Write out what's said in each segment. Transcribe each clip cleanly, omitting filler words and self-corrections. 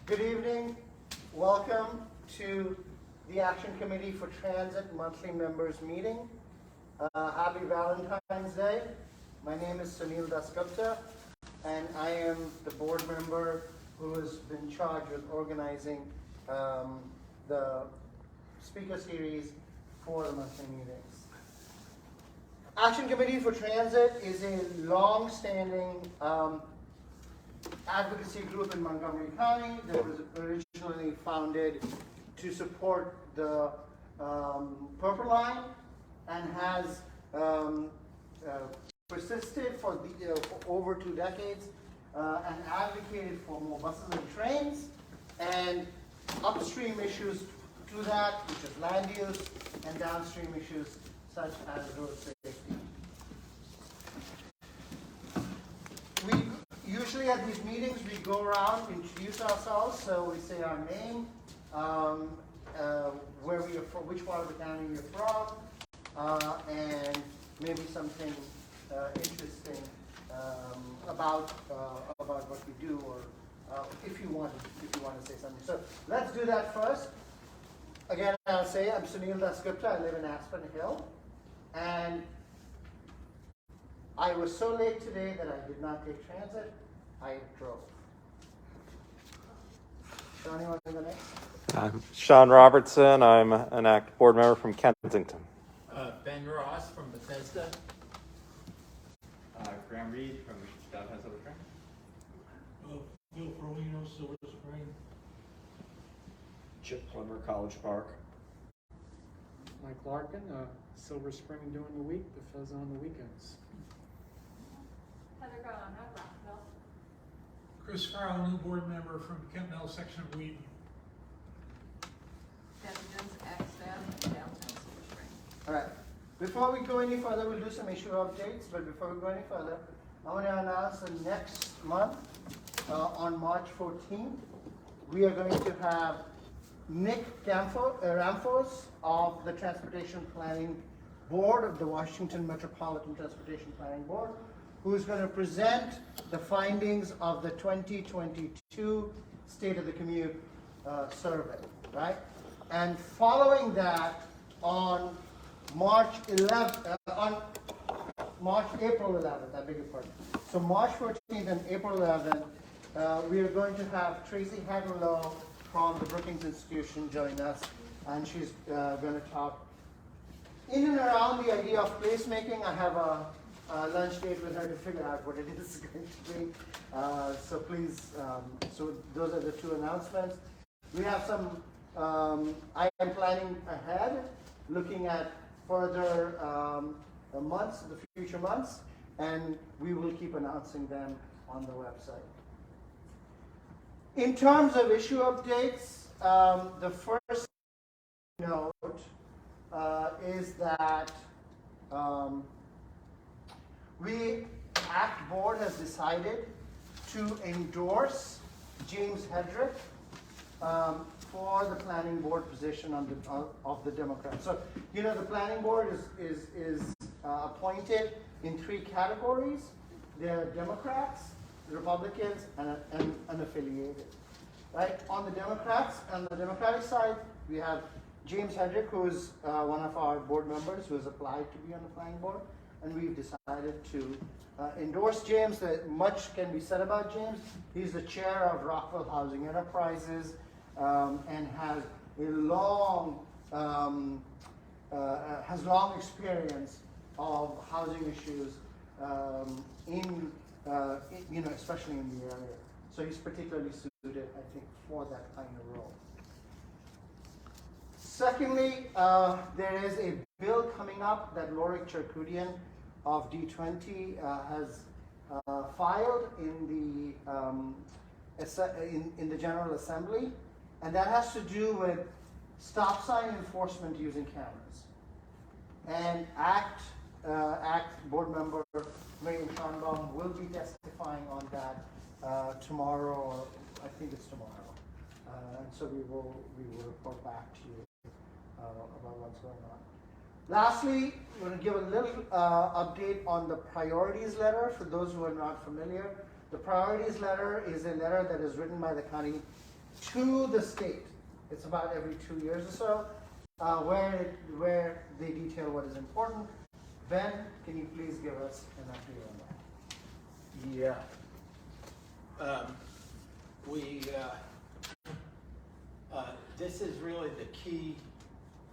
Good evening. Welcome to the Action Committee for Transit monthly members meeting. Happy Valentine's Day. My name is Sunil Dasgupta, and I am the board member who has been charged with organizing the speaker series for the monthly meetings. Action Committee for Transit is a long-standing advocacy group in Montgomery County that was originally founded to support the Purple Line and has persisted for over 2 decades and advocated for more buses and trains and upstream issues to that, which is land use, and downstream issues such as road safety. Usually at these meetings we go around, introduce ourselves, so we say our name, where we are from, which part of the county we're from, and maybe something interesting about what we do, or if you want to say something. So let's do that first. Again, I'll say I'm Sunil Dasgupta. I live in Aspen Hill, and I was so late today that I did not take transit. I drove. Sean, you want to go next? I'm Sean Robertson. I'm an ACT board member from Kensington. Ben Ross from Bethesda. Graham Reed from downtown Silver Spring. Phil Ferlino, Silver Spring. Chip Plummer, College Park. Mike Larkin, Silver Spring during the week, Bethesda on the weekends. Heather Garland, Rockville. Chris Farrell, new board member from Kent Mill section of Wheaton. Kathy Jones, Axton, downtown Silver Spring. All right. Before we go any further, we'll do some issue updates. But before we go any further, I want to announce that next month, on March 14th, we are going to have Nick Ramphos of the Transportation Planning Board of the Washington Metropolitan Transportation Planning Board, who is going to present the findings of the 2022 State of the Commute survey, right? And following that, on April 11th, I beg your pardon. So March 14th and April 11th, we are going to have Tracy Hagenlow from the Brookings Institution join us, and she's going to talk in and around the idea of placemaking. I have a lunch date with her to figure out what it is going to be. So please, so those are the 2 announcements. We have some, I am planning ahead, looking at further months, the future months, and we will keep announcing them on the website. In terms of issue updates, the first note is that ACT Board has decided to endorse James Hedrick for the planning board position of the Democrats. So, you know, the planning board is appointed in 3 categories. They're Democrats, Republicans, and unaffiliated. Right? On the Democratic side, we have James Hedrick, who is one of our board members who has applied to be on the planning board, and we've decided to endorse James. Much can be said about James. He's the chair of Rockville Housing Enterprises, and has a long experience of housing issues especially in the area. So he's particularly suited, I think, for that kind of role. Secondly, there is a bill coming up that Lorik Cherkudian of D20 has filed in the General Assembly, and that has to do with stop sign enforcement using cameras. And ACT board member Miriam Schonbaum will be testifying on that tomorrow, or I think it's tomorrow. And so we will report back to you about what's going on. Lastly, we're going to give a little update on the priorities letter for those who are not familiar. The priorities letter is a letter that is written by the county to the state. It's about every 2 years or so, where they detail what is important. Ben, can you please give us an update on that? Yeah. This is really the key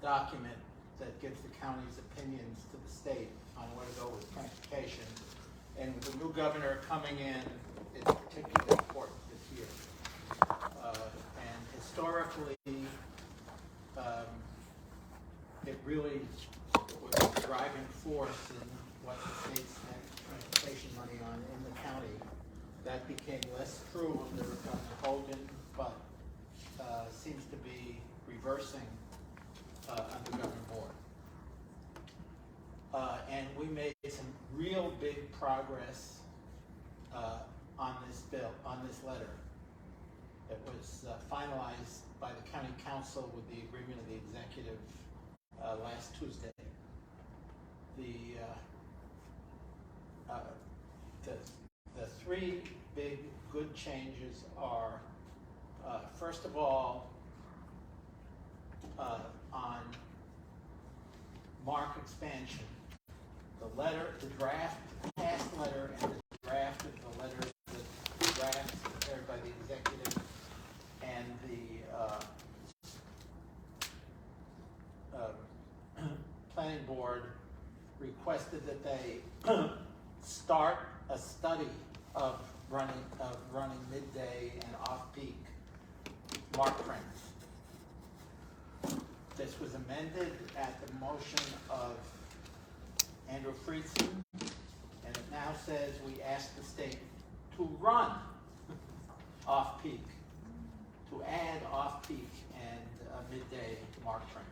document that gives the county's opinions to the state on where to go with transportation. And with the new governor coming in, it's particularly important this year. And historically, it really was the driving force in what the state spent transportation money on in the county. That became less true under Hogan, but seems to be reversing under Governor Moore. And we made some real big progress on this bill, on this letter. It was finalized by the county council with the agreement of the executive last Tuesday. The three big good changes are, first of all, on mark expansion. The letter, the draft, past letter, and the draft of the letter, the draft prepared by the executive and the planning board requested that they start a study of running midday and off-peak mark prints. This was amended at the motion of Andrew Friedson, and it now says we ask the state to run off-peak, to add off-peak and midday mark prints.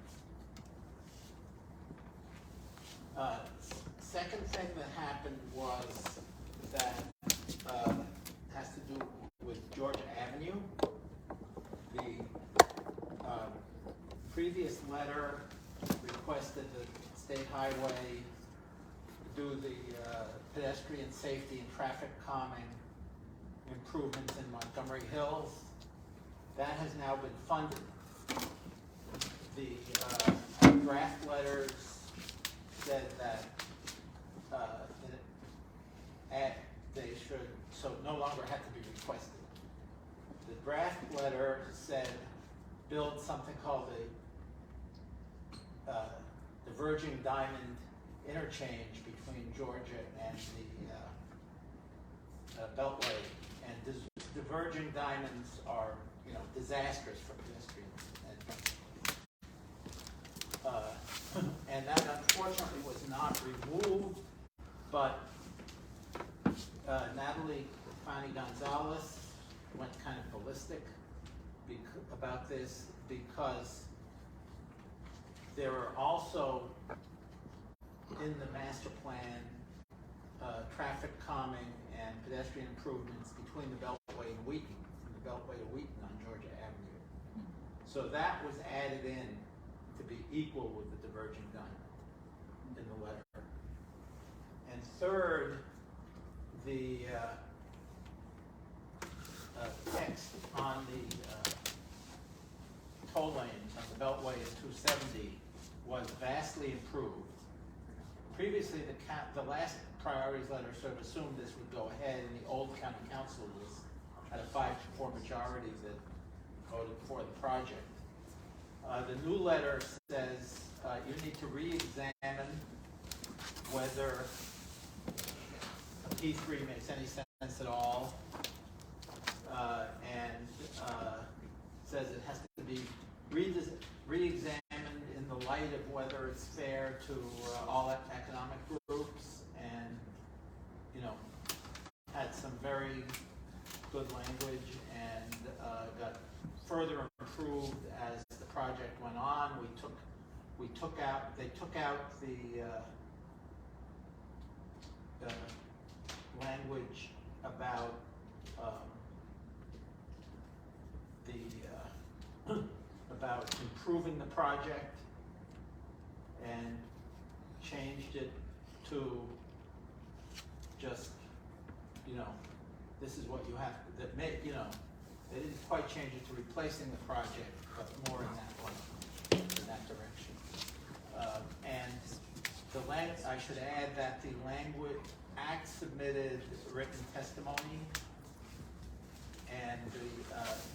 Second thing that happened was that has to do with Georgia Avenue. The previous letter requested the state highway do the pedestrian safety and traffic calming improvements in Montgomery Hills. That has now been funded. The draft letters said that they should, so no longer have to be requested. The draft letter said build something called the diverging diamond interchange between Georgia and the Beltway. And diverging diamonds are, disastrous for pedestrians. And that unfortunately was not removed, but Natalie Gonzalez went kind of ballistic about this because there are also in the master plan traffic calming and pedestrian improvements between the Beltway and Wheaton, from the Beltway to Wheaton on Georgia Avenue. So that was added in to be equal with the diverging diamond in the letter. And third, the text on the toll lanes on the Beltway at 270 was vastly improved. Previously, the last priorities letter sort of assumed this would go ahead, and the old county council had a 5-4 majority that voted for the project. The new letter says you need to re-examine whether P3 makes any sense at all, and says it has to be re-examined in the light of whether it's fair to all economic groups, and had some very good language, and got further improved as the project went on. They took out the language about about improving the project, and changed it to just, this is what you have, They didn't quite change it to replacing the project, but more in that direction. And I should add that the language, ACT submitted written testimony, and the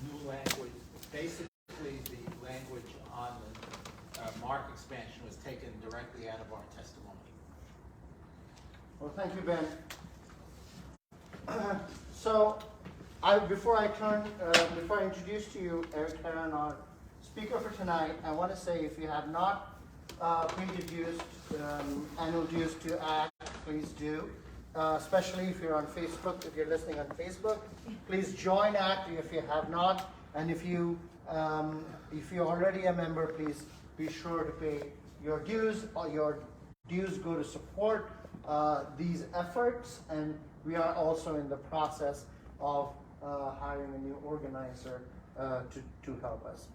new language, basically the language on the mark expansion was taken directly out of our testimony. Well, thank you, Ben. So, before I introduce to you Erik Herron, our speaker for tonight, I want to say if you have not paid your dues, annual dues to ACT, please do. Especially if you're on Facebook, if you're listening on Facebook, please join ACT if you have not, and if you're already a member, please be sure to pay your dues. Your dues go to support these efforts, and we are also in the process of hiring a new organizer to help us.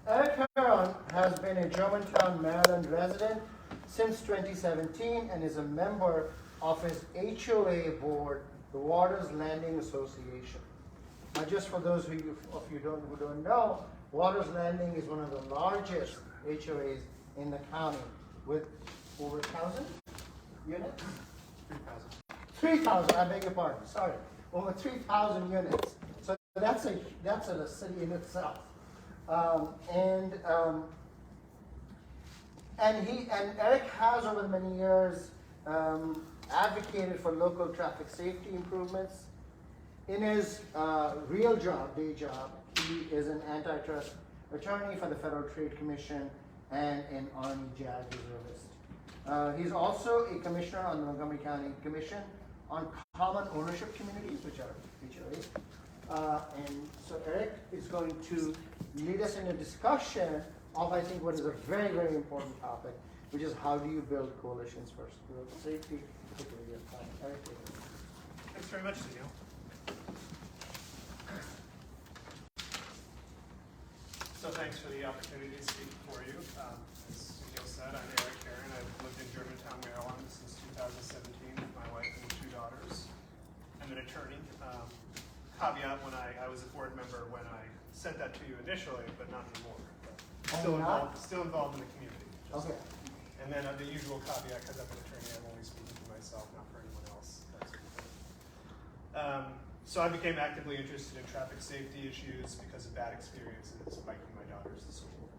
Erik Herron has been a Germantown, Maryland resident since 2017 and is a member of his HOA board, the Waters Landing Association. Now, just for those of you who don't know, Waters Landing is one of the largest HOAs in the county with over 1,000 units? 3,000, I beg your pardon, sorry. Over 3,000 units. So that's a city in itself. And Erik has over the many years advocated for local traffic safety improvements. In his real job, day job, he is an antitrust attorney for the Federal Trade Commission and an Army JAG reservist. He's also a commissioner on the Montgomery County Commission on common ownership communities, which are HOAs. And so Erik is going to lead us in a discussion of, I think, what is a very, very important topic, which is how do you build coalitions for road safety, particularly at time. Erik, thanks very much, Neil. So thanks for the opportunity to speak before you. As Neil said, I'm Erik Herron. I've lived in Germantown, Maryland since 2017 with my wife and 2 daughters. I'm an attorney. Caveat, when I was a board member when I sent that to you initially, but not anymore. But still involved in the community. Okay. And then the usual caveat, because I'm an attorney, I'm only speaking for myself, not for anyone else. That sort of thing. So I became actively interested in traffic safety issues because of bad experiences biking my daughters to school.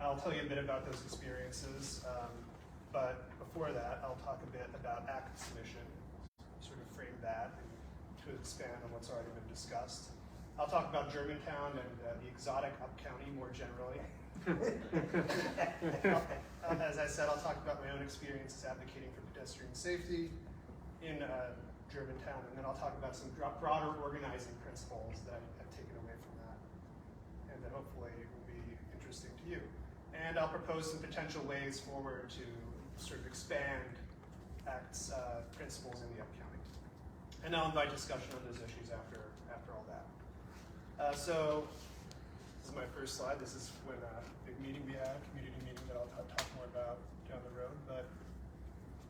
I'll tell you a bit about those experiences, but before that, I'll talk a bit about ACT's mission, sort of frame that, and to expand on what's already been discussed. I'll talk about Germantown and the exotic UpCounty more generally. As I said, I'll talk about my own experiences advocating for pedestrian safety in Germantown, and then I'll talk about some broader organizing principles that I've taken away from that, and that hopefully will be interesting to you. And I'll propose some potential ways forward to sort of expand ACT's principles in the UpCounty. And I'll invite discussion on those issues after all that. So this is my first slide. This is when a big meeting we had, community meeting that I'll talk more about down the road.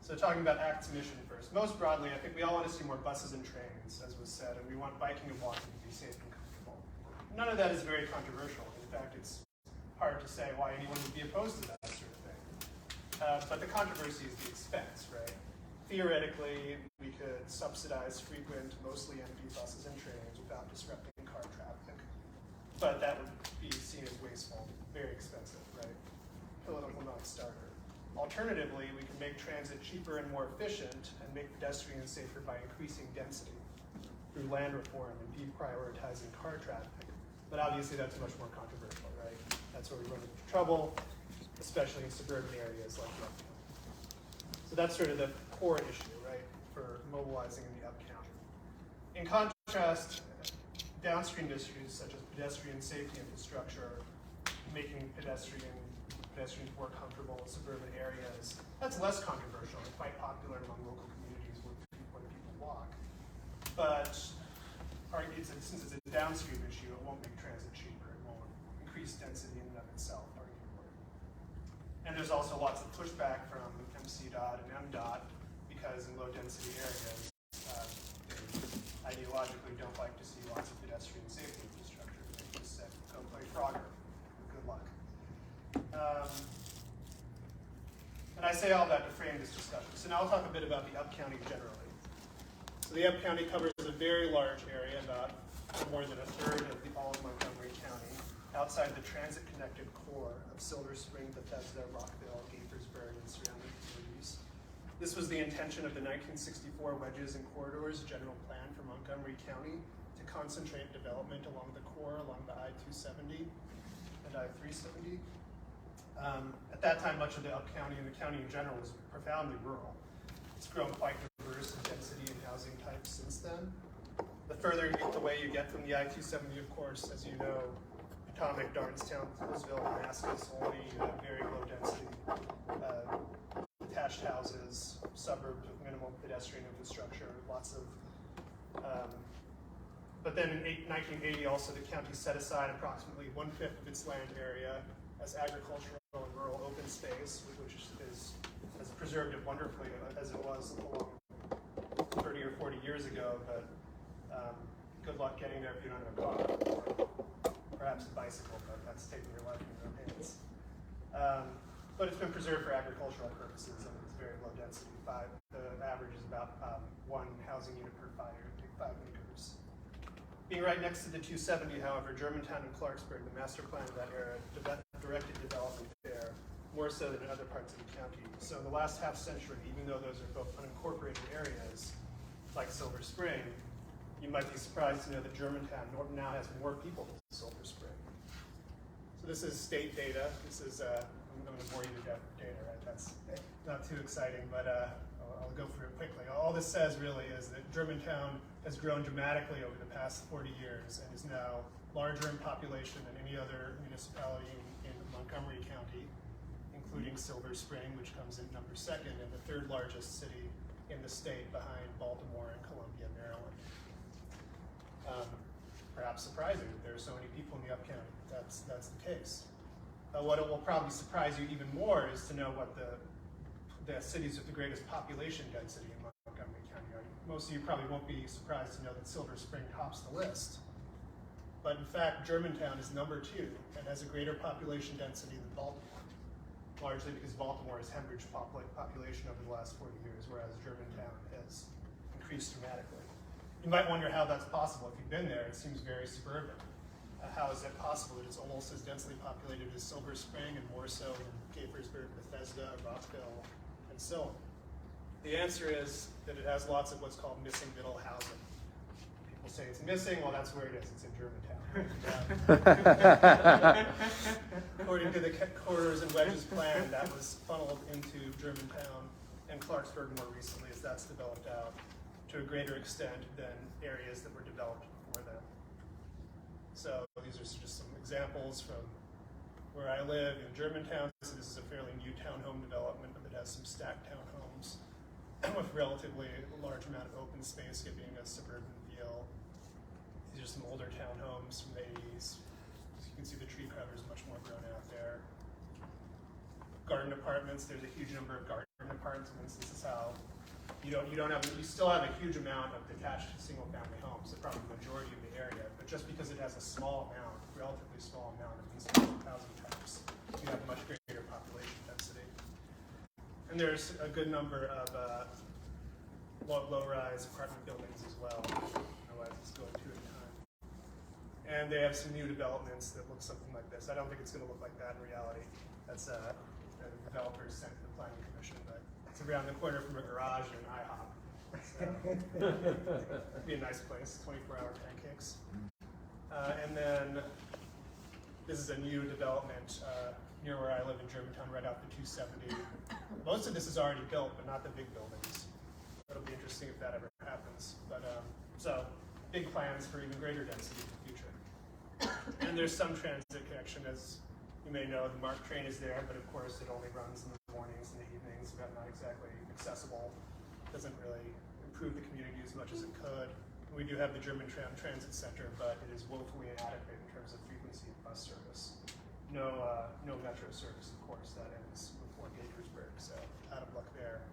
So talking about ACT's mission first. Most broadly, I think we all want to see more buses and trains, as was said, and we want biking and walking to be safe and comfortable. None of that is very controversial. In fact, it's hard to say why anyone would be opposed to that sort of thing. But the controversy is the expense, right? Theoretically, we could subsidize frequent, mostly empty buses and trains without disrupting car traffic. But that would be seen as wasteful, very expensive, right? Political non-starter. Alternatively, we can make transit cheaper and more efficient and make pedestrians safer by increasing density through land reform and deprioritizing car traffic. But obviously that's much more controversial, right? That's where we run into trouble, especially in suburban areas like the UpCounty. So that's sort of the core issue, right, for mobilizing in the UpCounty. In contrast, downstream issues such as pedestrian safety infrastructure, making pedestrians more comfortable in suburban areas, that's less controversial and quite popular among local communities where people walk. But since it's a downstream issue, it won't make transit cheaper. It won't increase density in and of itself, arguably. And there's also lots of pushback from MCDOT and MDOT because in low density areas, they ideologically don't like to see lots of pedestrian safety infrastructure. say all that to frame this discussion. So now I'll talk a bit about the UpCounty generally. So the UpCounty covers a very large area, about more than a third of all of Montgomery County, outside the transit-connected core of Silver Spring, Bethesda, Rockville, Gaithersburg, and surrounding communities. This was the intention of the 1964 Wedges and Corridors General Plan for Montgomery County to concentrate development along the core, along the I-270 and I-370. At that time, much of the UpCounty and the county in general was profoundly rural. It's grown quite diverse in density and housing types since then. The further away you get from the I-270, of course, as you know, Potomac, Darnestown, Colesville, Damascus, only very low density, detached houses, suburbs with minimal pedestrian infrastructure, lots of, but then in 1980 also the county set aside approximately 1/5 of its land area as agricultural and rural open space, which has preserved it wonderfully as it was along 30 or 40 years ago, but good luck getting there if you don't have a car. Perhaps a bicycle, but that's taking your life in your own hands. But it's been preserved for agricultural purposes, and it's very low density. The average is about 1 housing unit per 5 acres. Being right next to the 270, however, Germantown and Clarksburg, the master plan of that era, directed development there, more so than in other parts of the county. So in the last half century, even though those are both unincorporated areas, like Silver Spring, you might be surprised to know that Germantown now has more people than Silver Spring. So this is state data. This is, I'm going to bore you to death with data, right? That's not too exciting, but I'll go through it quickly. All this says really is that Germantown has grown dramatically over the past 40 years and is now larger in population than any other municipality in Montgomery County, including Silver Spring, which comes in number 2nd, and the 3rd largest city in the state behind Baltimore and Columbia, Maryland. Perhaps surprising that there are so many people in the UpCounty. That's the case. What will probably surprise you even more is to know what the cities with the greatest population density in Montgomery County are. Most of you probably won't be surprised to know that Silver Spring tops the list. But in fact, Germantown is number 2 and has a greater population density than Baltimore, largely because Baltimore has hemorrhaged population over the last 40 years, whereas Germantown has increased dramatically. You might wonder how that's possible. If you've been there, it seems very suburban. How is it possible that it's almost as densely populated as Silver Spring and more so than Gaithersburg, Bethesda, Rockville, and so on? The answer is that it has lots of what's called missing middle housing. People say it's missing, well that's where it is, it's in Germantown. According to the Corridors and Wedges plan, that was funneled into Germantown and Clarksburg more recently as that's developed out to a greater extent than areas that were developed before then. So these are just some examples from where I live in Germantown. So this is a fairly new townhome development, but it has some stacked townhomes with relatively large amount of open space giving a suburban feel. These are some older townhomes from the 80s. As you can see, the tree cover is much more grown out there. Garden apartments, there's a huge number of garden apartments. This is how you still have a huge amount of detached single-family homes, so probably the majority of the area, but just because it has a small amount, relatively small amount of these housing types, you have much greater population density. And there's a good number of low-rise apartment buildings as well, otherwise it's going 2 at a time. And they have some new developments that look something like this. I don't think it's going to look like that in reality. That's the developers sent to the planning commission, but it's around the corner from a garage and an IHOP. So it'd be a nice place, 24-hour pancakes. And then this is a new development near where I live in Germantown, right off the 270. Most of this is already built, but not the big buildings. It'll be interesting if that ever happens. But so big plans for even greater density in the future. And there's some transit connection, as you may know. The MARC train is there, but of course it only runs in the mornings and the evenings. That's not exactly accessible. Doesn't really improve the community as much as it could. We do have the Germantown Transit Center, but it is woefully inadequate in terms of frequency of bus service. No metro service, of course. That ends before Gaithersburg, so out of luck there.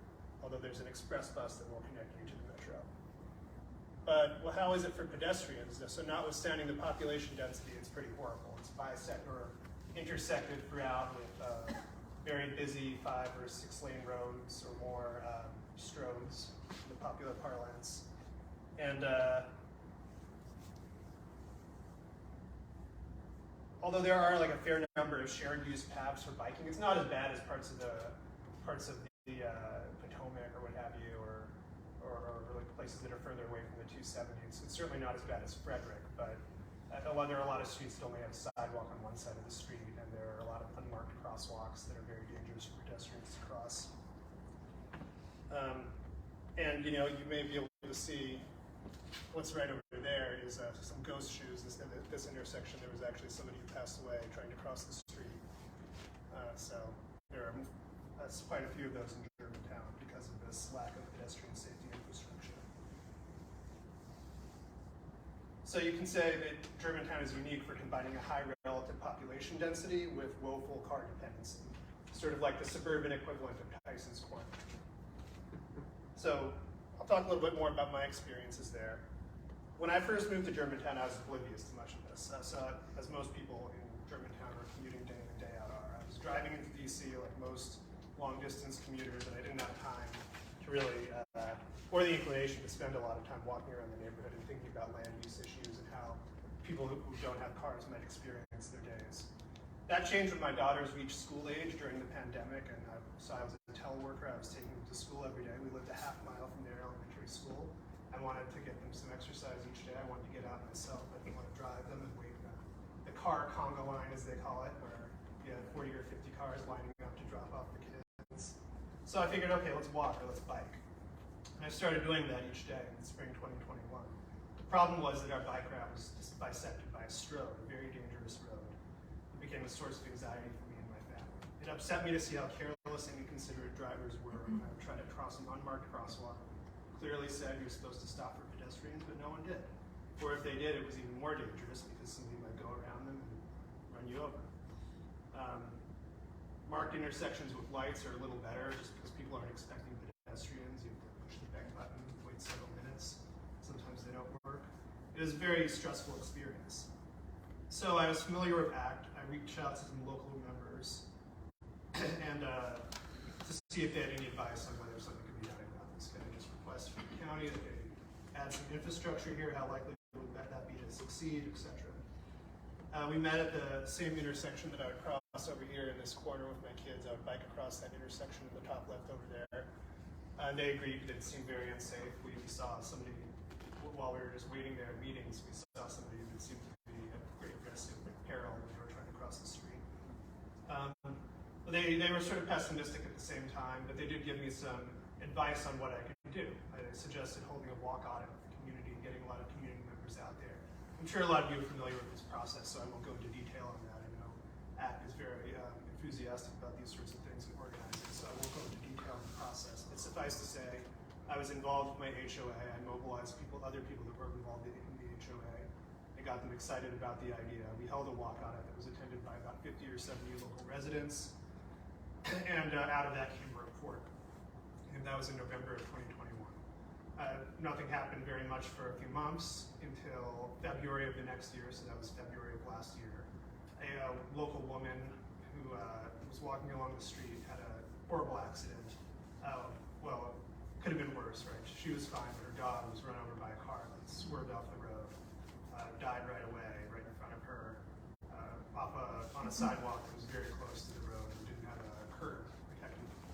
Although there's an express bus that will connect you to the metro. But well, how is it for pedestrians? So notwithstanding the population density, it's pretty horrible. It's intersected throughout with very busy 5 or 6 lane roads or more, stroads, in the popular parlance. And although there are like a fair number of shared use paths for biking, it's not as bad as parts of the Potomac or what have you, or like places that are further away from the 270. It's certainly not as bad as Frederick, but there are a lot of streets that only have a sidewalk on one side of the street, and there are a lot of unmarked crosswalks that are very dangerous for pedestrians to cross. And you know, you may be able to see what's right over there is some ghost shoes. This intersection, there was actually somebody who passed away trying to cross the street. So there are quite a few of those in Germantown because of this lack of pedestrian safety infrastructure. So you can say that Germantown is unique for combining a high relative population density with woeful car dependency, sort of like the suburban equivalent of Tyson's Corner. So I'll talk a little bit more about my experiences there. When I first moved to Germantown, I was oblivious to much of this. So as most people in Germantown are commuting day in and day out are. I was driving into DC like most long distance commuters, and I didn't have time to really, or the inclination to spend a lot of time walking around the neighborhood and thinking about land use issues and how people who don't have cars might experience their days. That changed when my daughters reached school age during the pandemic, and so I was a teleworker. I was taking them to school every day. We lived a half mile from their elementary school. I wanted to get them some exercise each day. I wanted to get out myself. I didn't want to drive them and wait the car conga line, as they call it, where you had 40 or 50 cars lining up to drop off the kids. So I figured, okay, let's walk or let's bike. And I started doing that each day in spring 2021. The problem was that our bike route was just bisected by a stroad, a very dangerous road. It became a source of anxiety for me and my family. It upset me to see how careless and inconsiderate drivers were when I would try to cross an unmarked crosswalk. Clearly said you're supposed to stop for pedestrians, but no one did. Or if they did, it was even more dangerous because somebody might go around them and run you over. Marked intersections with lights are a little better just because people aren't expecting pedestrians. You have to push the back button, wait several minutes. Sometimes they don't work. It was a very stressful experience. So I was familiar with ACT. I reached out to some local members and to see if they had any advice on whether something could be done about this. Can I just request from the county that they add some infrastructure here? How likely would that be to succeed, etc. We met at the same intersection that I would cross over here in this corner with my kids. I would bike across that intersection in the top left over there. They agreed that it seemed very unsafe. We saw somebody, while we were just waiting there at meetings, we saw somebody that seemed to be at great risk of peril when they were trying to cross the street. They were sort of pessimistic at the same time, but they did give me some advice on what I could do. I suggested holding a walk audit with the community, getting a lot of community members out there. I'm sure a lot of you are familiar with this process, so I won't go into detail on that. I know ACT is very enthusiastic about these sorts of things and organizing, so I won't go into detail on the process. But suffice to say, I was involved with my HOA. I mobilized other people that were involved in the HOA. I got them excited about the idea. We held a walk audit that was attended by about 50 or 70 local residents, and out of that came a report. And that was in November of 2021. Nothing happened very much for a few months until February of the next year, so that was February of last year. A local woman who was walking along the street had a horrible accident. Well, could have been worse, right? She was fine, but her dog was run over by a car that swerved off the road, died right away, right in front of her, on a sidewalk that was very close to the road and didn't have a curb protecting people.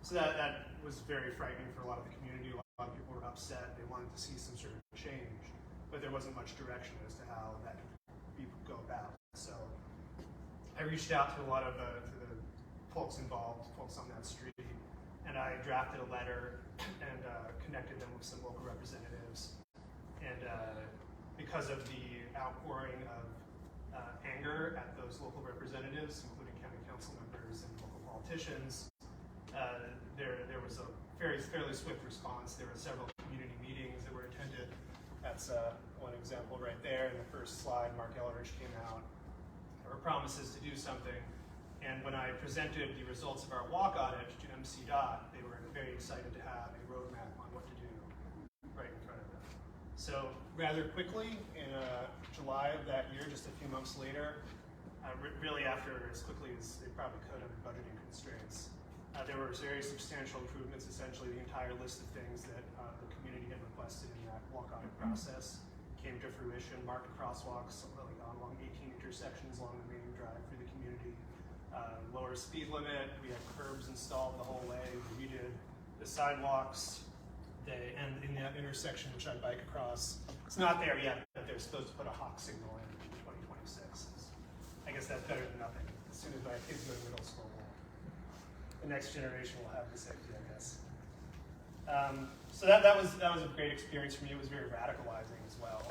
So that was very frightening for a lot of the community. A lot of people were upset. They wanted to see some sort of change, but there wasn't much direction as to how that could go about. So I reached out to a lot of to the folks involved, folks on that street, and I drafted a letter and connected them with some local representatives. And because of the outpouring of anger at those local representatives, including county council members and local politicians, there was a fairly swift response. There were several community meetings that were attended. That's one example right there. In the first slide, Mark Ellerich came out. There were promises to do something. And when I presented the results of our walk audit to MC.DOT, they were very excited to have a roadmap on what to do right in front of them. So rather quickly, in July of that year, just a few months later, really after as quickly as they probably could under budgeting constraints. There were very substantial improvements. Essentially, the entire list of things that the community had requested in that walk audit process came to fruition. Marked crosswalks along 18 intersections along the main drive through the community. Lower speed limit. We had curbs installed the whole way. We redid the sidewalks. And in that intersection, which I bike across, it's not there yet, but they're supposed to put a hawk signal in 2026. I guess that's better than nothing. As soon as my kids go to middle school, the next generation will have the safety, I guess. So that was a great experience for me. It was very radicalizing as well,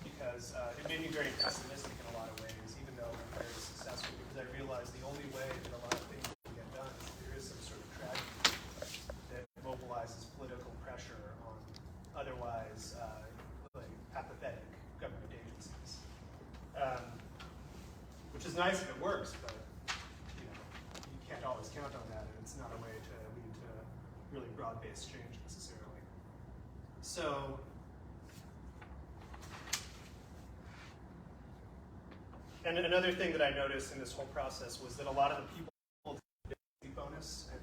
because it made me very pessimistic in a lot of ways, even though I'm very successful, because I realized the only way that a lot of things can get done is if there is some sort of tragedy that mobilizes political pressure on otherwise apathetic government agencies. Which is nice if it works, but you can't always count on that, and it's not a way to lead to really broad-based change necessarily. So, and another thing that I noticed in this whole process was that a lot of the people did the bonus and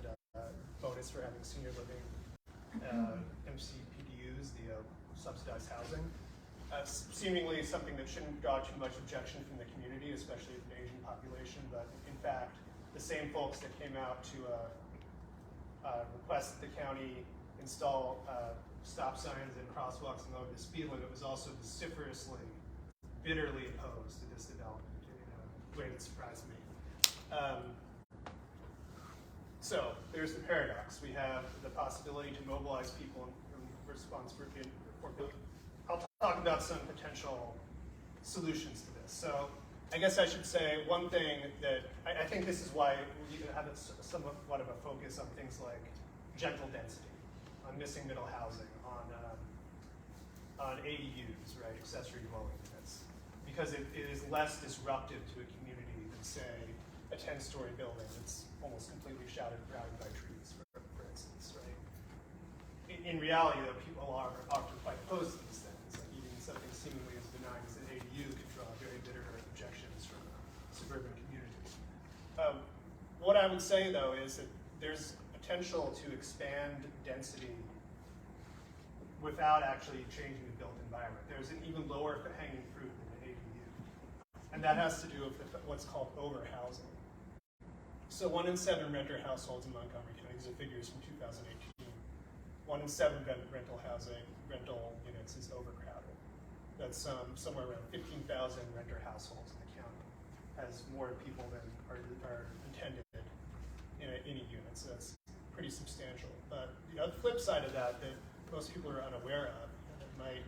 bonus for having senior living MCPDUs, the subsidized housing. Seemingly something that shouldn't draw too much objection from the community, especially the Asian population, but in fact, the same folks that came out to request that the county install stop signs and crosswalks and lower the speed limit was also vociferously, bitterly opposed to this development in a way that surprised me. So there's the paradox. We have the possibility to mobilize people in response for I'll talk about some potential solutions to this. So I guess I should say one thing that I think this is why we have somewhat of a focus on things like gentle density, on missing middle housing, on ADUs, right, accessory dwelling units, because it is less disruptive to a community than, say, a 10-story building that's almost completely shrouded by trees, for instance, right? In reality, though, people are often quite opposed to these things. Like even something seemingly as benign as an ADU can draw very bitter objections from a suburban community. What I would say, though, is that there's potential to expand density without actually changing the built environment. There's an even lower hanging fruit than an ADU. And that has to do with what's called overhousing. So 1 in 7 renter households in Montgomery County, these are figures from 2018, 1 in 7 rental units is overcrowded. That's somewhere around 15,000 renter households in the county. Has more people than are intended in any unit, so that's pretty substantial. But the flip side of that most people are unaware of, and it might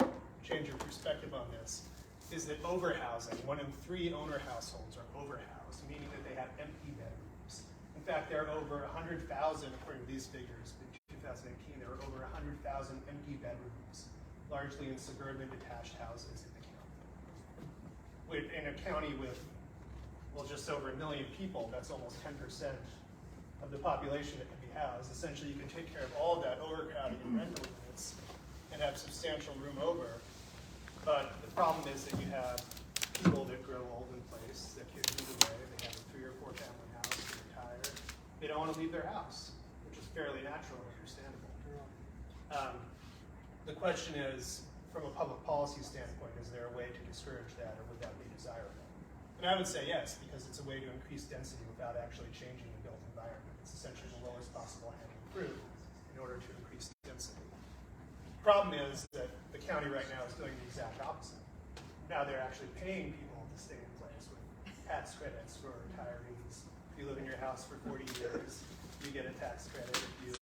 change your perspective on this, is that overhousing, 1 in 3 owner households are overhoused, meaning that they have empty bedrooms. In fact, there are over 100,000, according to these figures, in 2018, there were over 100,000 empty bedrooms, largely in suburban detached houses in the county. In a county with, well, just over 1 million people, that's almost 10% of the population that can be housed. Essentially, you can take care of all of that overcrowding in rental units and have substantial room over. But the problem is that you have people that grow old in place, that kids move away, they have a 3 or 4 family house, they retire. They don't want to leave their house, which is fairly natural and understandable. The question is, from a public policy standpoint, is there a way to discourage that, or would that be desirable? And I would say yes, because it's a way to increase density without actually changing the built environment. It's essentially the lowest possible hanging fruit in order to increase density. The problem is that the county right now is doing the exact opposite. Now they're actually paying people to stay in place with tax credits for retirees. If you live in your house for 40 years, you get a tax credit. If you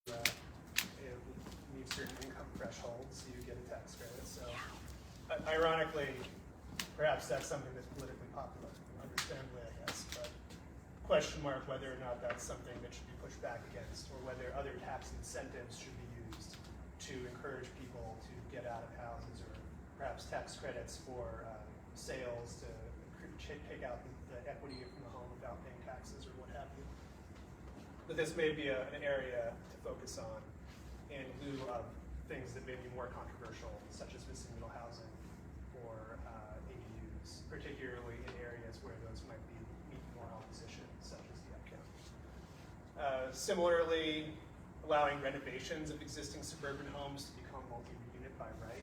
meet certain income thresholds, you get a tax credit. So, ironically, perhaps that's something that's politically popular, understandably, I guess, but question mark whether or not that's something that should be pushed back against, or whether other tax incentives should be used to encourage people to get out of houses, or perhaps tax credits for sales to take out the equity from the home without paying taxes, or what have you. But this may be an area to focus on in lieu of things that may be more controversial, such as missing middle housing or ADUs, particularly in areas where those might meet Similarly, allowing renovations of existing suburban homes to become multi-unit by right.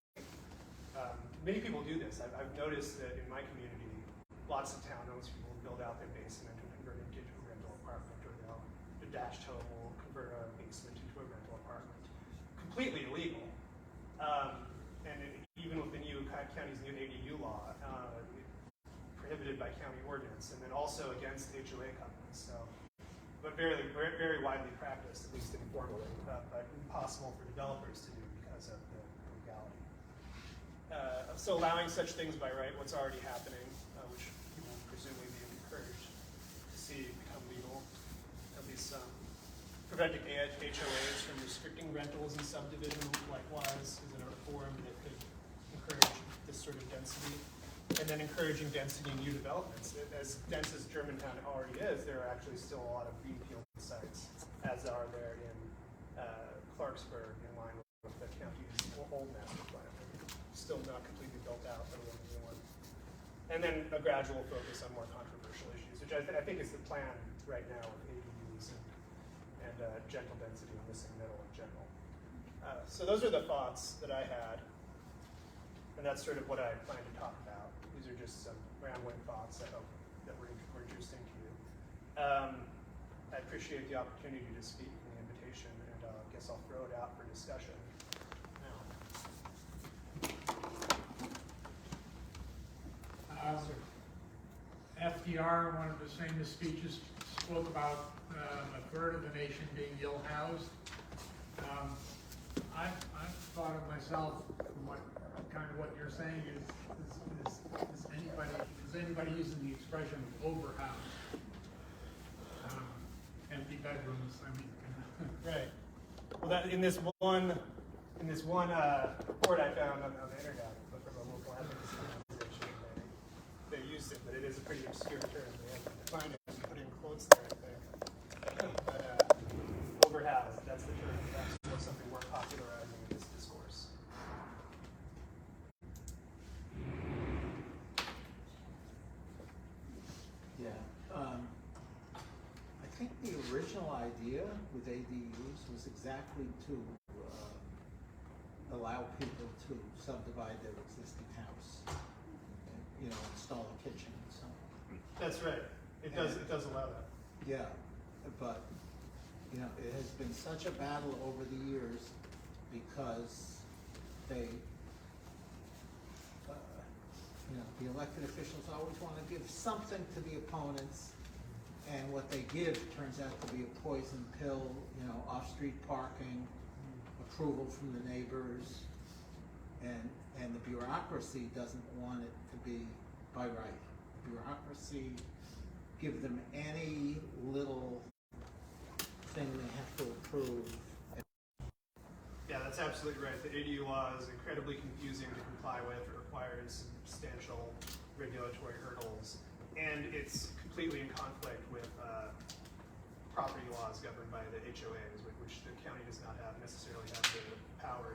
Many people do this. I've noticed that in my community, lots of townhomes, people will build out their basement and convert it into a rental apartment, or the dashed home will convert a basement into a rental apartment. Completely illegal. Even with the new county's new ADU law, prohibited by county ordinance, and then also against HOA covenants. So, but very, very, very widely practiced, at least informally, but impossible for developers to do because of the legality. So allowing such things by right, what's already happening, which you will presumably be encouraged to see become legal, at least some. Preventing HOAs from restricting rentals in subdivision, likewise, is a reform that could encourage this sort of density. And then encouraging density in new developments. As dense as Germantown already is, there are actually still a lot of greenfield sites, as are there in Clarksburg, in line with the county's old master plan. Still not completely built out, but a little new one. And then a gradual focus on more controversial issues, which I think is the plan right now with ADUs and gentle density and missing middle in general. So those are the thoughts that I had. And that's sort of what I plan to talk about. These are just some rambling thoughts I hope that were interesting to you. I appreciate the opportunity to speak and the invitation, and I guess I'll throw it out for discussion now. FDR, in one of his famous speeches, spoke about a third of the nation being ill-housed. I've thought of myself, what you're saying is anybody using the expression overhoused? Empty bedrooms, I mean. Right. Well, that in this one report I found on the internet from a local advocacy organization, they used it, but it is a pretty obscure term. They had to define it and put in quotes there, I think. But overhoused, that's the term. That's something we're popularizing in this discourse. Yeah, I think the original idea with ADUs was exactly to allow people to subdivide their existing house, and, install a kitchen and so on. That's right. It does allow that. Yeah, but it has been such a battle over the years because they, the elected officials always want to give something to the opponents, and what they give turns out to be a poison pill, off-street parking, approval from the neighbors, and the bureaucracy doesn't want it to be by right. Bureaucracy give them any little thing they have to approve. Yeah, that's absolutely right. The ADU law is incredibly confusing to comply with. It requires substantial regulatory hurdles, and it's completely in conflict with property laws governed by the HOAs, which the county does not necessarily have the power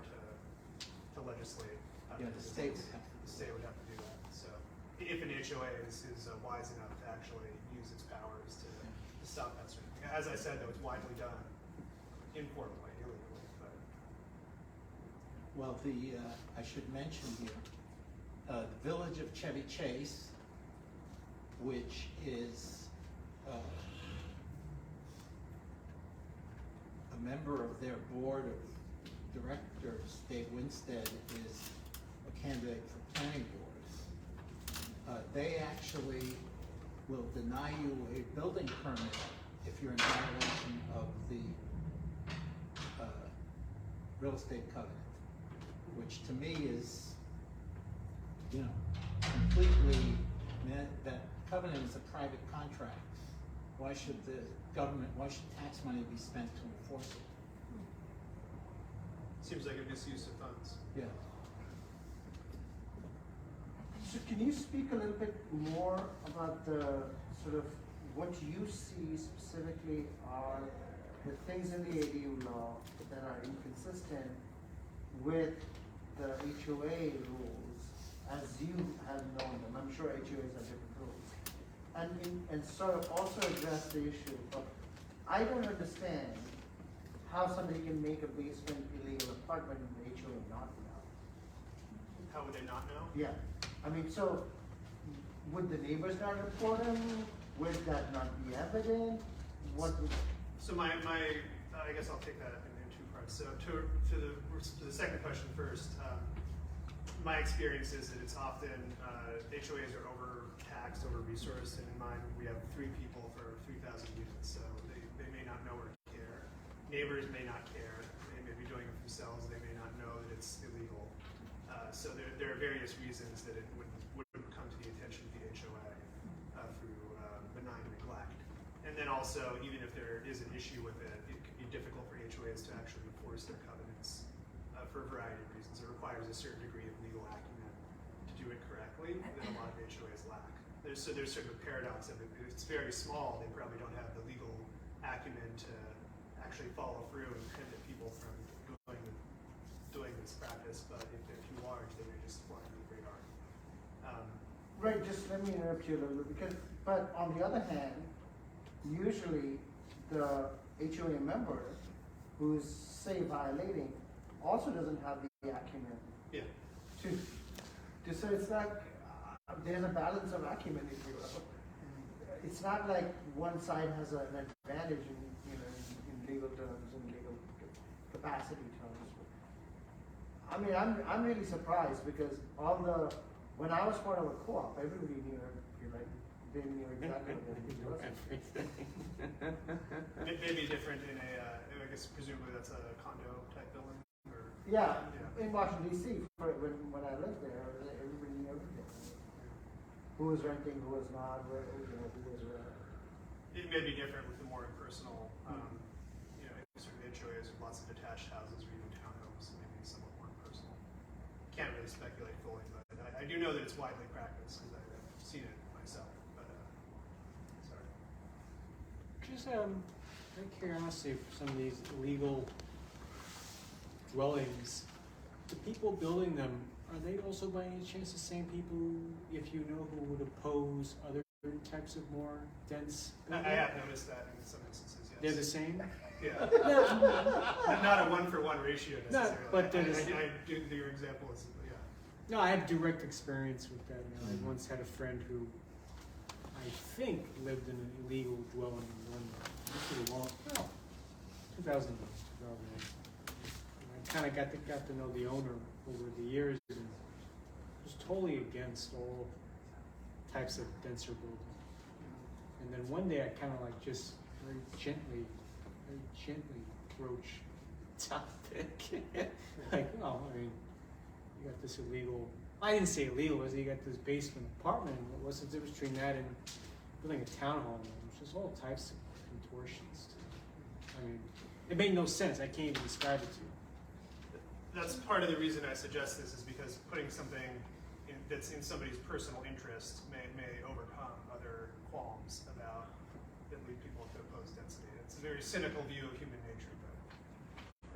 to legislate. The state would have to. The state would have to do that. So, if an HOA is wise enough to actually use its powers to stop that sort of thing. As I said, though, it's widely done informally, illegally. But Well, I should mention here, the village of Chevy Chase, which is a member of their board of directors, Dave Winstead, is a candidate for planning board. They actually will deny you a building permit if you're in violation of the real estate covenant, which to me is, completely, that covenant is a private contract. Why should tax money be spent to enforce it? seems like a misuse of funds. Yeah. So can you speak a little bit more about the sort of what you see specifically are the things in the ADU law that are inconsistent with the HOA rules as you have known them? I'm sure HOAs have different rules. And sort of also address the issue of I don't understand how somebody can make a basement illegal apartment in the HOA not know. How would they not know? Yeah, I mean, so would the neighbors not report them? Would that not be evident? What would? So my I guess I'll take that in two parts. So to the second question first, my experience is that it's often HOAs are overtaxed, over-resourced, and in mine we have 3 people for 3,000 units, so they may not know or care. Neighbors may not care. They may be doing it themselves. They may not know that it's illegal. So there are various reasons that it wouldn't come to the attention of the HOA through benign neglect. And then also, even if there is an issue with it, it could be difficult for HOAs to actually enforce their covenants for a variety of reasons. It requires a certain degree of legal acumen to do it correctly that a lot of HOAs lack. There's sort of a paradox of it. If it's very small, they probably don't have the legal acumen to actually follow through and prohibit people from doing this practice. But if they're too large, they may just fly under the radar. Right, just let me interrupt you a little bit, but on the other hand, usually the HOA member who's, say, violating also doesn't have the acumen. Yeah. So it's like, there's a balance of acumen, if you will. It's not like one side has an advantage in legal terms and legal capacity terms. I mean, I'm really surprised because when I was part of a co-op, everybody knew, they knew exactly what they were doing. Maybe different in I guess presumably that's a condo type building, or Yeah, in Washington DC, when I lived there, everybody knew everything. Who was renting, who was not, who was. It may be different with the more impersonal, sort of HOAs with lots of detached houses or even townhomes, maybe somewhat more impersonal. Can't really speculate fully, but I do know that it's widely practiced because I've seen it myself. But sorry. Just out of curiosity, for some of these illegal dwellings, the people building them, are they also by any chance the same people, if you know, who would oppose other types of more dense I building? have noticed that in some instances, yes. They're the same? Yeah. Not a 1-for-1 ratio necessarily. but they're the same. I do, your example is, yeah. No, I have direct experience with that. I once had a friend who I think lived in an illegal dwelling in London. 2008. I kind of got to know the owner over the years and was totally against all types of denser building. And then one day I kind of like just very gently broach the topic. Like, well, I mean, you got this illegal, I didn't say illegal, you got this basement apartment. What's the difference between that and building a townhome? There's just all types of contortions. I mean, it made no sense. I can't even describe it to you. That's part of the reason I suggest this is because putting something that's in somebody's personal interest may overcome other qualms about that lead people to oppose density. It's a very cynical view of human nature, but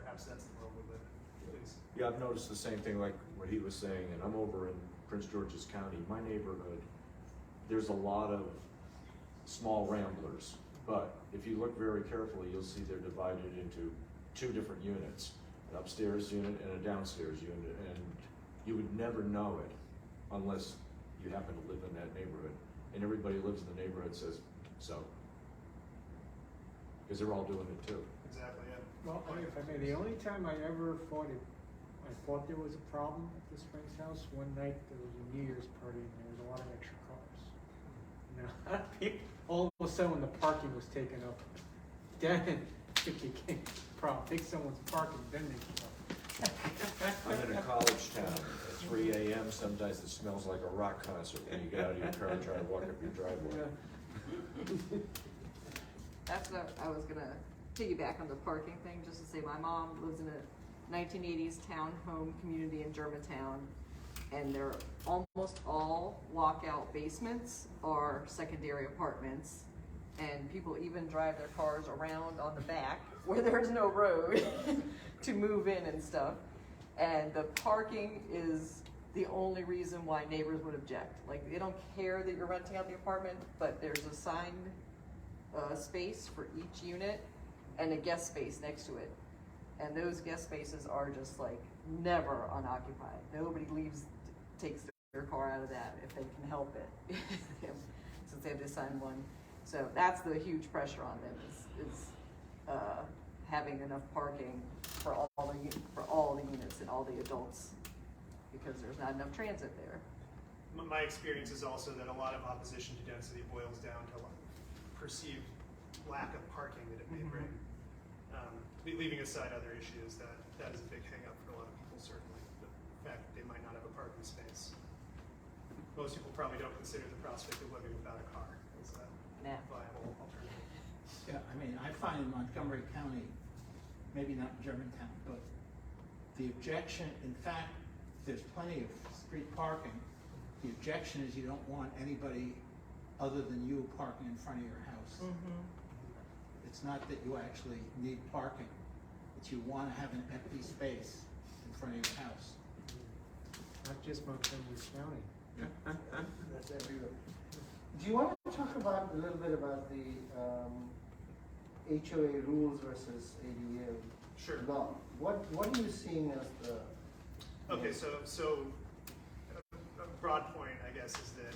perhaps that's the world we live in. Please. Yeah, I've noticed the same thing like what he was saying, and I'm over in Prince George's County. My neighborhood, there's a lot of small ramblers, but if you look very carefully, you'll see they're divided into 2 different units. An upstairs unit and a downstairs unit, and you would never know it unless you happen to live in that neighborhood. And everybody who lives in the neighborhood says so. Because they're all doing it too. Exactly, yeah. Well, I mean, if I may, the only time I ever thought there was a problem at this friend's house, one night there was a New Year's party and there was a lot of extra cars. Now, all of a sudden when the parking was taken up, then it became a problem. Take someone's parking, then they can park. I'm in a college town. At 3 a.m. sometimes it smells like a rock concert when you get out of your car and try to walk up your driveway. That's what I was gonna piggyback on the parking thing, just to say my mom lives in a 1980s townhome community in Germantown, and they're almost all walkout basements or secondary apartments, and people even drive their cars around on the back where there's no road to move in and stuff. And the parking is the only reason why neighbors would object. Like, they don't care that you're renting out the apartment, but there's a sign space for each unit and a guest space next to it. And those guest spaces are just like never unoccupied. Nobody takes their car out of that if they can help it, since they have to assign one. So that's the huge pressure on them is having enough parking for all the units and all the adults, because there's not enough transit there. My experience is also that a lot of opposition to density boils down to perceived lack of parking that it may bring. Leaving aside other issues, that is a big hang up for a lot of people, certainly. The fact that they might not have a parking space. Most people probably don't consider the prospect of living without a car as a viable alternative. Yeah, I mean, I find in Montgomery County, maybe not in Germantown, but the objection, in fact, there's plenty of street parking. The objection is you don't want anybody other than you parking in front of your house. It's not that you actually need parking, it's you want to have an empty space in front of your house. Not just Montgomery County. That's everywhere. Do you want to talk about a little bit about the HOA rules versus ADU Sure. law? What are you seeing as the? Okay, so a broad point, I guess, is that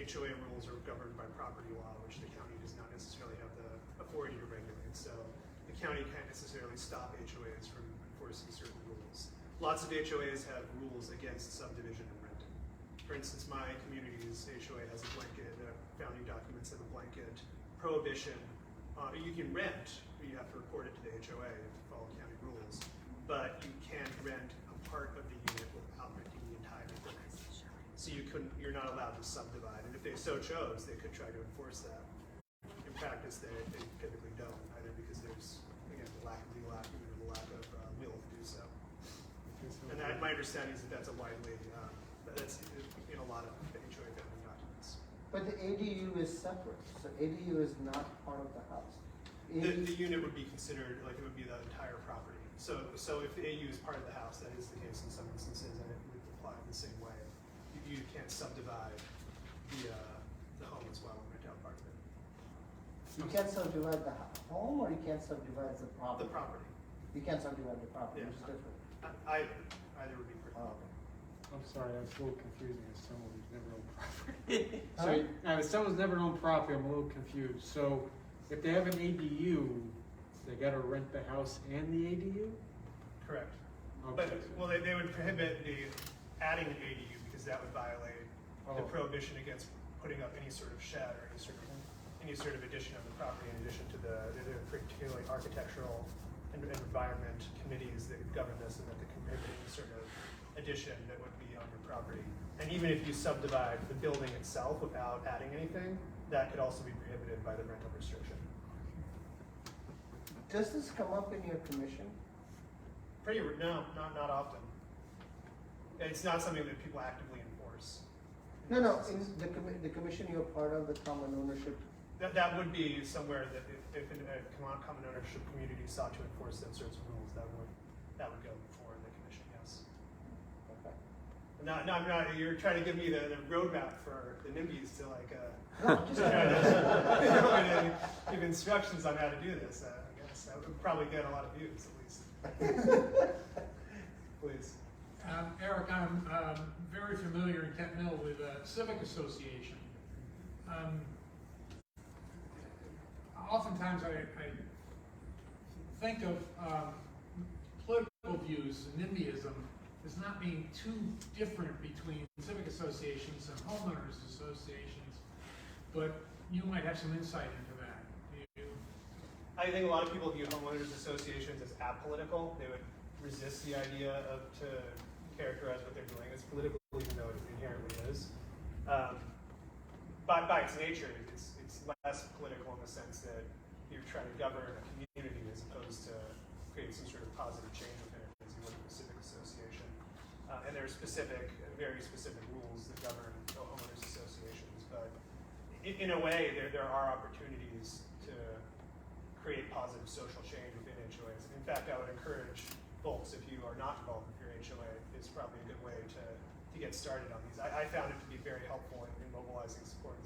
HOA rules are governed by property law, which the county does not necessarily have the authority to regulate. So the county can't necessarily stop HOAs from enforcing certain rules. Lots of HOAs have rules against subdivision and renting. For instance, my community's HOA has a blanket, founding documents have a blanket prohibition. You can rent, but you have to report it to the HOA, you have to follow county rules, but you can't rent a part of the unit without renting the entire thing. So you're not allowed to subdivide, and if they so chose, they could try to enforce that. In practice, they typically don't, either because there's, again, the lack of legal acumen or the lack of will to do so. And my understanding is that that's a widely, that's in a lot of the HOA founding documents. But the ADU is separate, so ADU is not part of the house. The unit would be considered, like it would be the entire property. So if the AU is part of the house, that is the case in some instances, and it would apply in the same way. You can't subdivide the home as well and rent out part of it. You can't subdivide the home, or you can't subdivide the property? The property. You can't subdivide the property, Yeah. which is different. Either would be correct. Oh, okay. I'm sorry, that's a little confusing as someone who's never owned property. So, as someone's never owned property, I'm a little confused. So, if they have an ADU, they gotta rent the house and the ADU? Correct. Okay. But, well, they would prohibit adding an ADU because that would violate the prohibition against putting up any sort of shed or any sort of addition on the property in addition to the particularly architectural and environment committees that govern this, and that they can prohibit any sort of addition that would be on your property. And even if you subdivide the building itself without adding anything, that could also be prohibited by the rental restriction. Does this come up in your commission? No, not often. It's not something that people actively enforce. No, in the commission you're part of, the common ownership. That would be somewhere that if a common ownership community sought to enforce those sorts of rules, that would go before the commission, yes. Okay. No, I'm not, you're trying to give me the roadmap for the NIMBYs to like, No, just trying to give instructions on how to do this, I guess. That would probably get a lot of views, at least. Please. Eric, I'm very familiar in Kent Mill with a civic association. Oftentimes I think of political views, NIMBYism, as not being too different between civic associations and homeowners associations, but you might have some insight into that. I think a lot of people view homeowners associations as apolitical. They would resist the idea to characterize what they're doing as political, even though it inherently is. By its nature, it's less political in the sense that you're trying to govern a community as opposed to create some sort of positive change within it as you would in a civic association. And there are very specific rules that govern homeowners associations. But in a way, there are opportunities to create positive social change within HOAs. In fact, I would encourage folks, if you are not involved with your HOA, is probably a good way to get started on these. I found it to be very helpful in mobilizing support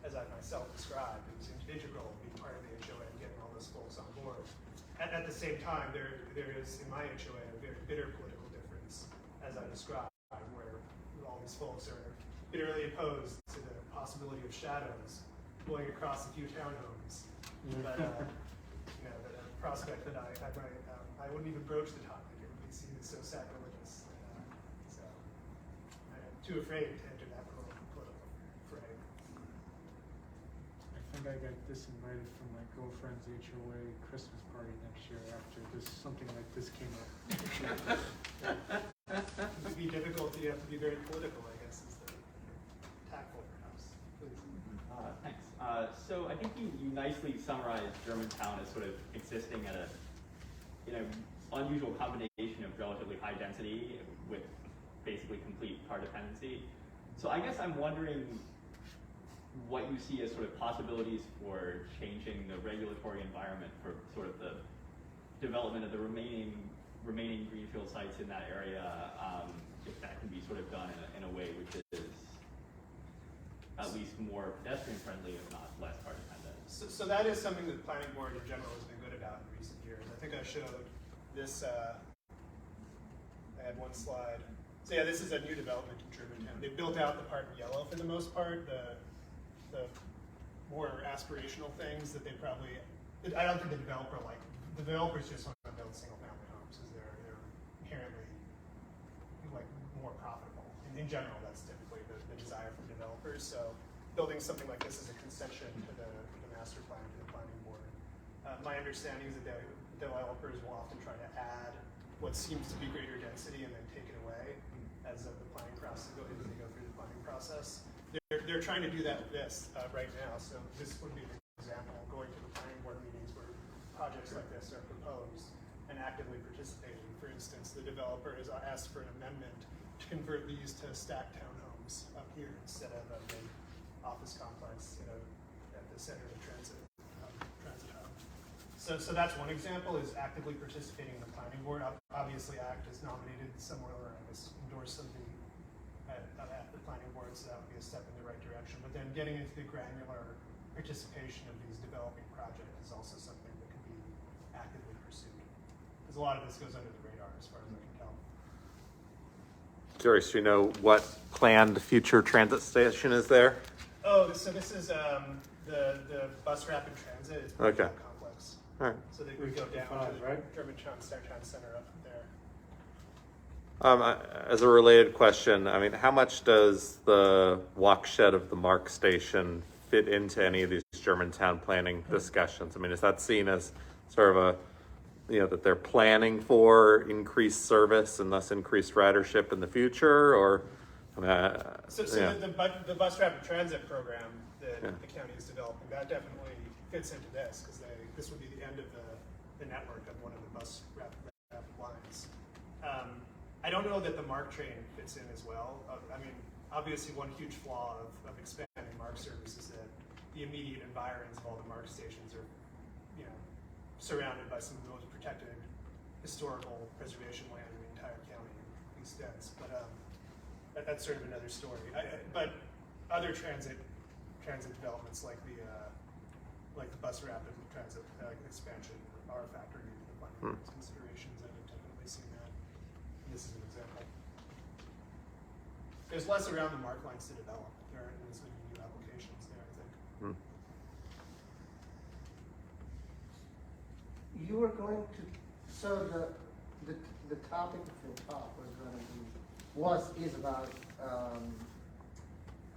as I myself described. It was integral to being part of at the same time, there is, in my HOA, a very bitter political difference, as I described, where all these folks are bitterly opposed to the possibility of shadows going across a few townhomes. But, you know, the prospect that I wouldn't even broach the topic. It would be seen as so sacrilegious. So I'm too afraid to enter that political fray. I think I got disinvited from my girlfriend's HOA Christmas party next year after something like this came up. It would be difficult. You have to be very political, I guess, is the tactful, perhaps. Please. Thanks. So I think you nicely summarized Germantown as sort of existing at a unusual combination of relatively high density with basically complete car dependency. So I guess I'm wondering what you see as sort of possibilities for changing the regulatory environment for sort of the development of the remaining greenfield sites in that area, if that can be sort of done in a way which is at least more pedestrian friendly, if not less car dependent. So that is something that the planning board in general has been good about in recent years. I think I showed this, I had one slide. So yeah, this is a new development in Germantown. They built out the part in yellow for the most part, the more aspirational things that they probably, I don't think the developers just want to build single family homes because they're inherently like more profitable. In general, that's typically the desire from developers. So building something like this is a concession to the master plan, to the planning board. My understanding is that developers will often try to add what seems to be greater density and then take it away as the planning process as they go through the planning process. They're trying to do that with this right now. So this would be an example, going to the planning board meetings where projects like this are proposed and actively participating. For instance, the developer has asked for an amendment to convert these to stacked townhomes up here instead of a big office complex, at the center of the transit hub. So that's one example, is actively participating in the planning board. Obviously, ACT is nominated somewhere, or I guess endorsed something at the planning board, so that would be a step in the right direction. But then getting into the granular participation of these developing projects is also something that can be actively pursued. Because a lot of this goes under the radar as far as I can tell. Curious, you know what planned future transit station is there? Oh, so this is the bus rapid transit. It's part of Okay. that complex. All right. So they would go down to the right? Germantown Center up there. As a related question, I mean, how much does the walk shed of the MARC station fit into any of these Germantown planning discussions? I mean, is that seen as sort of that they're planning for increased service and thus increased ridership in the future, or? The bus rapid transit program that the county is developing, that definitely fits into this, because this would be the end of the network of one of the bus rapid lines. I don't know that the MARC train fits in as well. I mean, obviously one huge flaw of expanding MARC service is that the immediate environs of all the MARC stations are, surrounded by some of the most protected historical preservation land in the entire county, extents. But that's sort of another story. But other transit developments like the bus rapid transit expansion are factored into the planning board's considerations. I've definitely seen that. This is an example. There's less around the MARC lines to develop. There aren't as many new applications there, I think. You were going to, so the topic of your talk was going to be, is about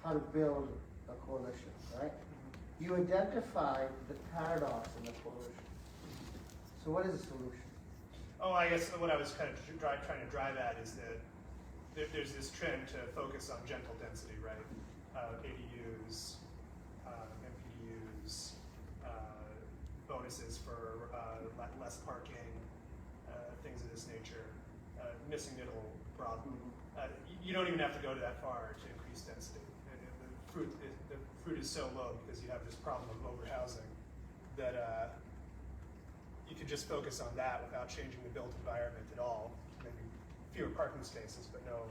how to build a coalition, right? You identified the paradox in the coalition. So what is the solution? Oh, I guess what I was kind of trying to drive at is that there's this trend to focus on gentle density, right? ADUs, MPDUs, bonuses for less parking, things of this nature, missing middle problem. You don't even have to go to that far to increase density. The fruit is so low because you have this problem of overhousing that you could just focus on that without changing the built environment at all. Maybe fewer parking spaces, but no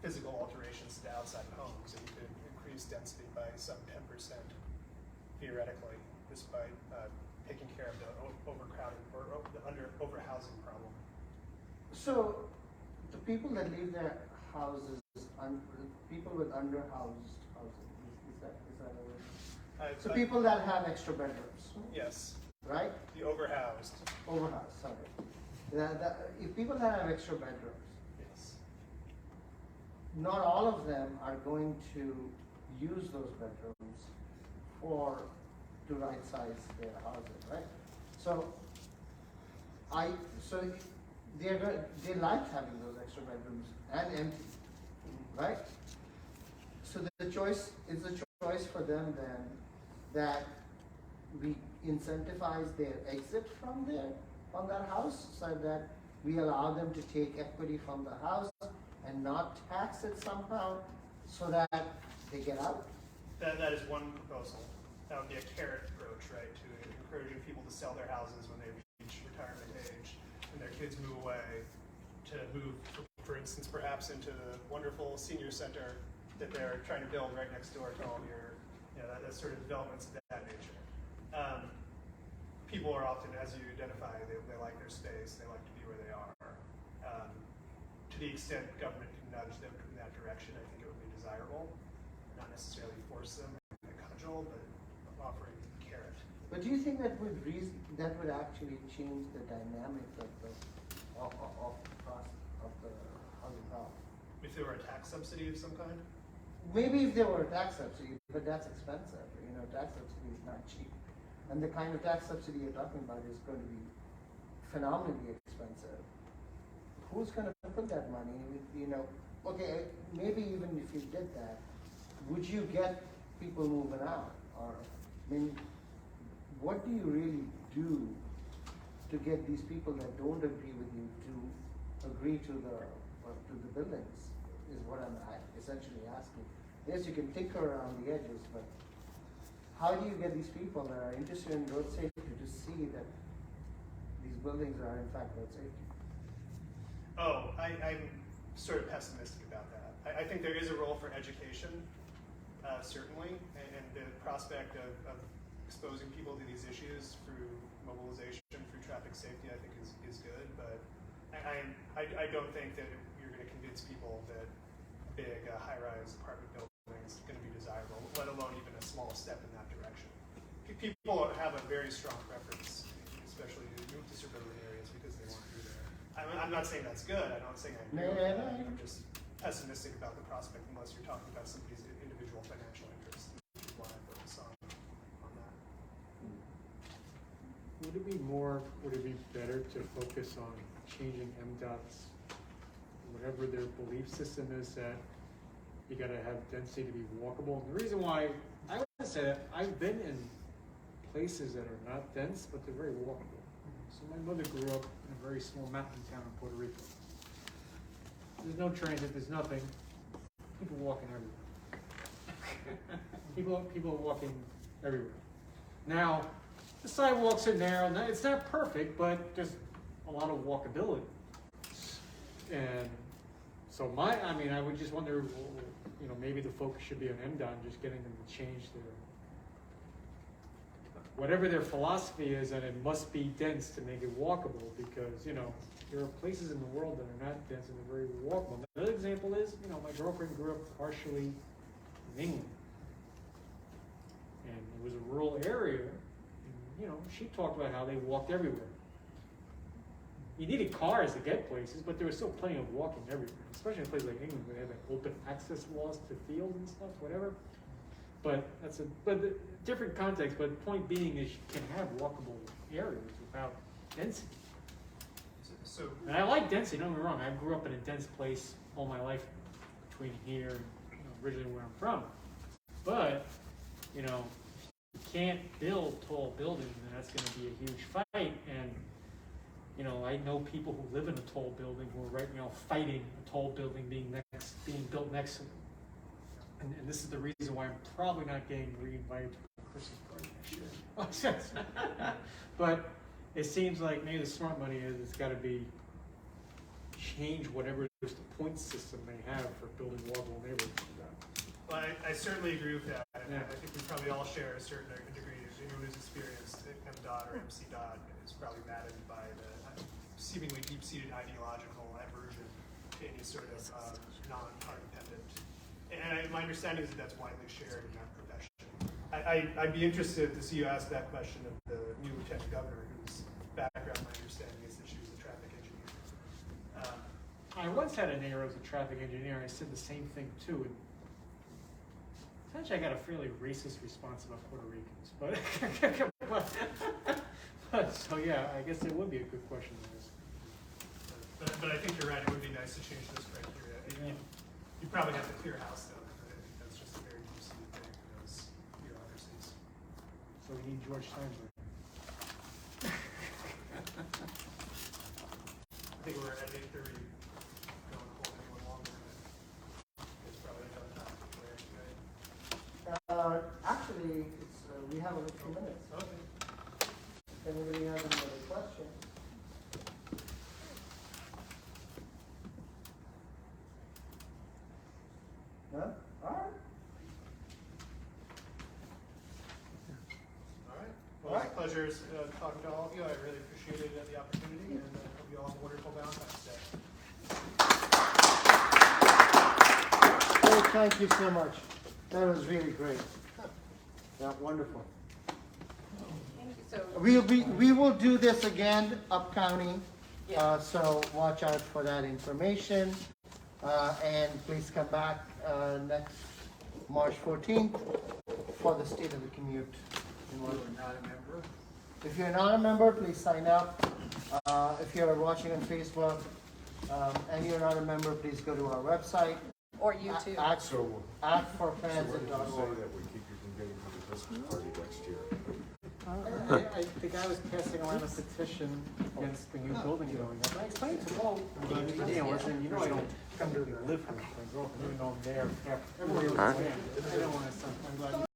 physical alterations to the outside of homes, and you could increase density by some 10% theoretically, just by taking care of the overcrowding or the overhousing problem. So, the people that leave their houses, people with underhoused housing, is that a word? So people that have extra bedrooms, Yes, right? the overhoused. Overhoused, sorry. If people that have extra bedrooms, Yes. not all of them are going to use those bedrooms to right size their housing, right? So they like having those extra bedrooms and empty, right? So the choice is a choice for them then that we incentivize their exit from that house so that we allow them to take equity from the house and not tax it somehow so that they get out. That is one proposal. That would be a carrot approach, right, to encouraging people to sell their houses when they reach retirement age and their kids move away, to move, for instance, perhaps into the wonderful senior center that they're trying to build right next door to all your, that sort of developments of that nature. People are often, as you identify, they like their space, they like to be where they are. To the extent government can nudge them in that direction, I think it would be desirable. Not necessarily force them and cudgel, but offering carrot. But do you think that would actually change the dynamics of the process of the housing problem? If there were a tax subsidy of some kind? Maybe if there were a tax subsidy, but that's expensive. Tax subsidy is not cheap. And the kind of tax subsidy you're talking about is going to be phenomenally expensive. Who's going to put that money? Okay, maybe even if you did that, would you get people moving out? Or, what do you really do to get these people that don't agree with you to agree to the buildings? Is what I'm essentially asking. Yes, you can tinker around the edges, but how do you get these people that are interested in road safety to see that these buildings are in fact road safety? Oh, I'm sort of pessimistic about that. I think there is a role for education, certainly, and the prospect of exposing people to these issues through mobilization, through traffic safety, I think is good, but I don't think that you're going to convince people that big high-rise apartment buildings is going to be desirable, let alone even a small step in that direction. People have a very strong preference, especially to suburban areas, because they want to be there. I'm not saying that's good. I'm not saying I agree with that. I'm just pessimistic about the prospect unless you're talking about somebody's individual financial interests. Why I focus on that. Would it be better to focus on changing MDOT's, whatever their belief system is, that you gotta have density to be walkable? And the reason why I would say that, I've been in places that are not dense, but they're very walkable. So my mother grew up in a very small mountain town in Puerto Rico. There's no transit, there's nothing. People walking everywhere. people are walking everywhere. Now, the sidewalks are narrow. It's not perfect, but there's a lot of walkability. And so I would just wonder, maybe the focus should be on MDOT, just getting them to change whatever their philosophy is, and it must be dense to make it walkable, because, there are places in the world that are not dense and they're very walkable. Another example is, my girlfriend grew up partially in England. And it was a rural area, and, she talked about how they walked everywhere. You needed cars to get places, but there was still plenty of walking everywhere, especially in a place like England where they have open access laws to fields and stuff, whatever. But the different context, but the point being is you can have walkable areas without density. And I like density, don't get me wrong, I grew up in a dense place all my life between here and originally where I'm from. But, you can't build tall buildings, and that's going to be a huge fight. And I know people who live in a tall building who are right now fighting a tall building being built next to them. And this is the reason why I'm probably not getting re-invited to the Christmas party next year. But it seems like maybe the smart money is it's got to be change whatever is the point system they have for building walkable neighborhoods. Well, I certainly agree with that. Yeah. I think we probably all share a certain degree of anyone who's experienced MDOT or MC.dot is probably maddened by the seemingly deep-seated ideological aversion to any sort of non-car dependent. And my understanding is that that's widely shared in that profession. I'd be interested to see you ask that question of the new lieutenant governor, whose background, my understanding, is that she was a traffic engineer. I once had a neighbor who was a traffic engineer, and I said the same thing too. And essentially, I got a fairly racist response about Puerto Ricans, but so yeah, I guess it would be a good question to ask. But I think you're right, it would be nice to change those criteria. Yeah. You probably have to clear house though, because I think that's just a very deep-seated thing in those bureaucracies. So we need George Steinberg. I think we're at 8:30, don't hold anyone longer, but it's probably another topic for right? Actually, it's, we have a few minutes. Okay. If anybody has any other questions? No? All right. All right. Well, it's a pleasure talking to all of you. I really appreciated the opportunity, and I hope you all have a wonderful Valentine's Day. Oh, thank you so much. That was really great. Yeah, wonderful. Thank you. So, We will do this again, UpCounty. So watch out for that information. And please come back next March 14th for the state of the commute. If you're not a member, please sign up. If you're watching on Facebook and you're not a member, please go to our website. or YouTube. Act So what did you say for that we keep you from getting to the Christmas party next year? The guy was passing around a petition against the new building going up. I explained to Paul, I don't come to live with my girlfriend, even though I'm there. Everybody was there. I don't want to, I'm glad.